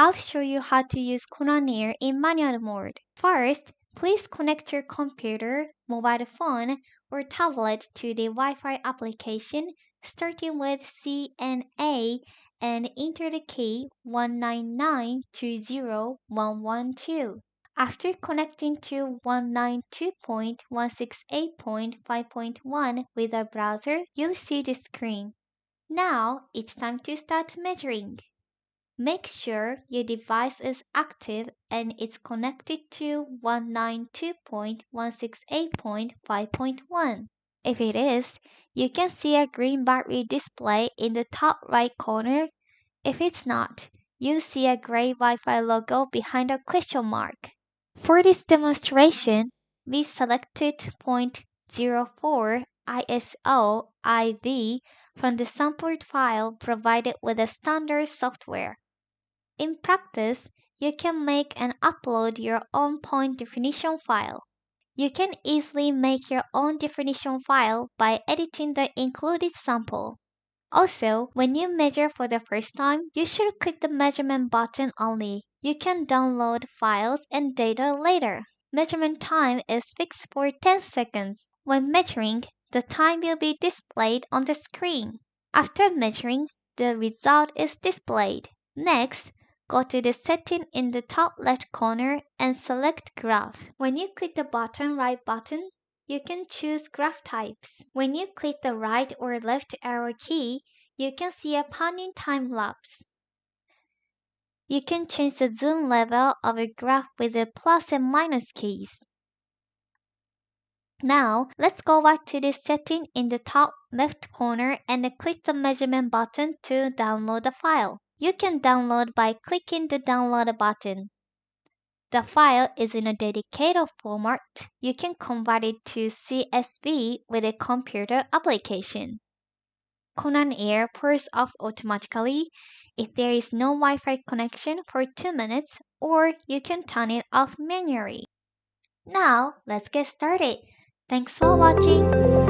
I'll show you how to use conanair in manual mode. First, please connect your computer, mobile phone, or tablet to the Wi-Fi application starting with CNA and enter the key 199.20.112. After connecting to 192.168.5.1 with a browser, you'll see the screen. Now it's time to start measuring. Make sure your device is active and it's connected to 192.168.5.1. If it is, you can see a green battery display in the top right corner. If it's not, you'll see a gray Wi-Fi logo behind a question mark. For this demonstration, we selected point 04 ISO IV from the sampled file provided with the standard software. In practice, you can make and upload your own point definition file. You can easily make your own definition file by editing the included sample. Also, when you measure for the first time, you should click the measurement button only. You can download files and data later. Measurement time is fixed for 10 seconds. When measuring, the time will be displayed on the screen. After measuring, the result is displayed. Next, go to the setting in the top left corner and select Graph. When you click the bottom right button, you can choose graph types. When you click the right or left arrow key, you can see a panning time lapse. You can change the zoom level of a graph with the plus and minus keys. Now, let's go back to the setting in the top left corner and click the measurement button to download the file. You can download by clicking the download button. The file is in a dedicated format. You can convert it to CSV with a computer application. conanair pulls off automatically if there is no Wi-Fi connection for 2 minutes, or you can turn it off manually. Now, let's get started. Thanks for watching.